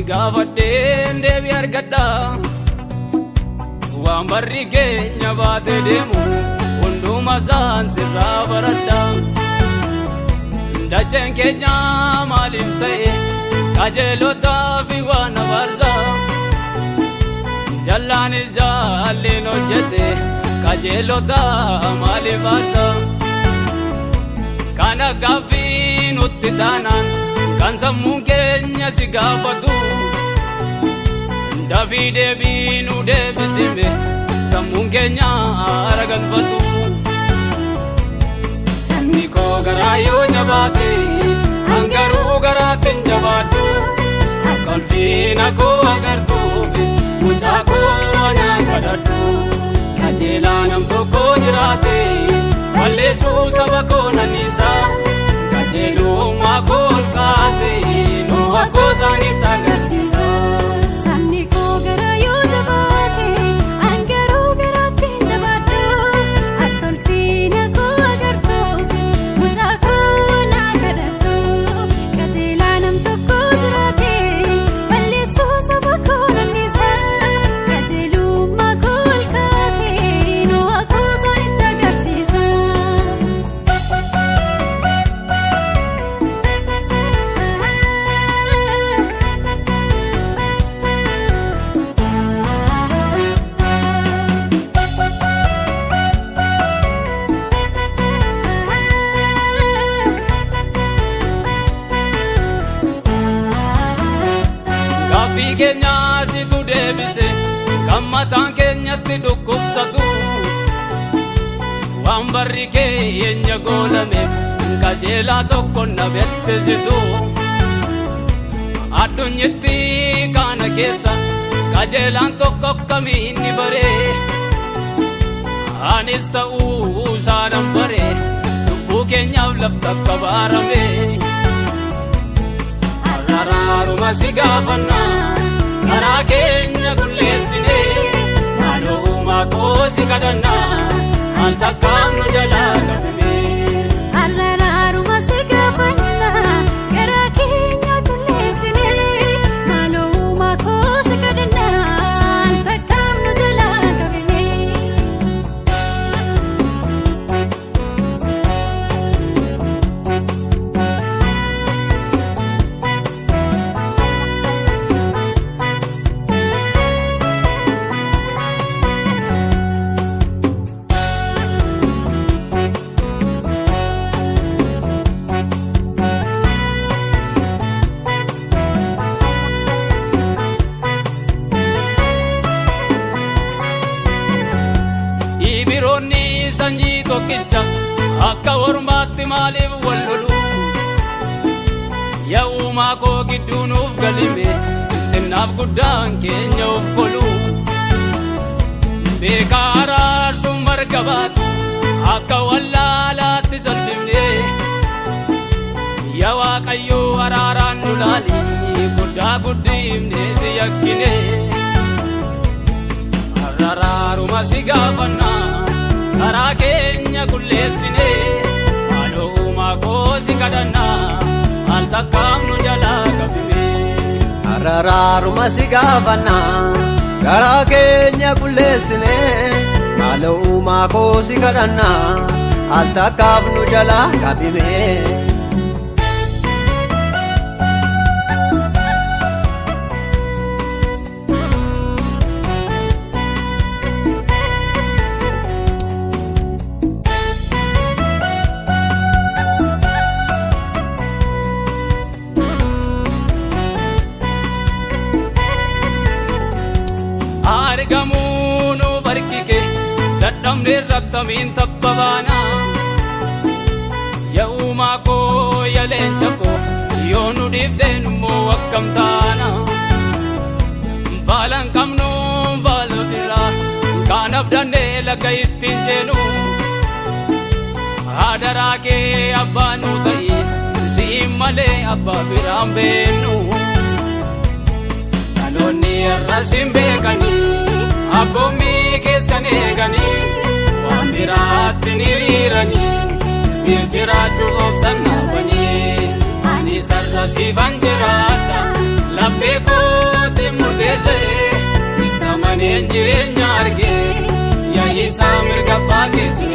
gaafadheen deebii argadha. Waan barri keenya baatee deemu hunduma isaan sirraa baradha. Dacheen keenya maaliif ta'e qajeelotaaf waan abaarsa. Jallaanis jaalleen hojjete qajeelota maaliif aarsa. Kana gaaffii nutti taanaan kan sammuun keenya si gaafatu. Dafii deebii nu deebisime sammuun keenya araganfatu. Sabni koo garaa yoo jabaate hangaruu garaatti hin jabaadhu. Akka ulfina koo agartuufis mucaa koo naan kadhadhu. Qajeelaa nam tokko jiraate balleessuu saba koo nan dhiisa. Qajeelummaa koo ol kaase nu'a koo isaanitti agarsiisa. Sabni koo garaa yoo jabaate hangaruu garaatti hin jabaadhu. Akka ulfina koo agartuufis mucaa koo naan kadhadhu. Qajeelaa nam tokko jiraate balleessuu saba koo nan dhiisa. Qajeelummaa koo ol kaase nu'a koo isaanitti agarsiisa. Gaaffii keenya situ deebise kan mataan keenyatti dhukkubsatu. Waan barri keenya goolameef qajeelaa tokko na beektisitu. Addunyaatti kana keessa qajeelaan tokko akkamiin ni baree. Anis ta'uu isaanan baree lubbuu keenyaaf lafta akka baarame. Araaruma si gaafanna karaa keenya qulleessine. Maaloo uumaa koo si kadhanna al takkaan nu jalaa qabame. Araaruma si gaafanna karaa keenya qulleessine. Maaloo uumaa koo si kadhanna al takkaan nu jalaa qabame. Ibiroonni sanyii tokkicha akka ormaatti maaliif wal lolu. Yaa uumaa koo gidduu nuuf galime xinnaaf guddaan keenya of kolu. Beekaa araarsuun marga baatu akka wallaalaatti salphifne. Yaa Waaqayyoo araaraan nu laali guddaa guddifne si yakkine. Araaruma si gaafanna karaa keenya qulleessine. Maaloo uumaa koo si kadhanna al takkaan nu jalaa qabime. Araaruma si gaafanna karaa keenya qulleessine. Maaloo uumaa koo si kadhanna al takkaan nu jalaa qabime. Argamuu nu barkike dadhabne rattamiin tabba baana. Yaa uumaa koo yaa leenca koo yoo nu dhiifteen immoo akkam taana. Baala hin qabnu baala biraa kan abdannee laga ittiin jeenu. Adaraa kee abbaa nu ta'i siin malee abbaa biraan beennu. Dhaloonni irras hin beekanii abboommii kees kan eeganii. Waan biraatti ni hiriiranii siif jiraachuu obsan naawwanii. Ani sarara siifan jiraadha laphee koo sittamaneen jireenya argee yaa'isaa mirga baakete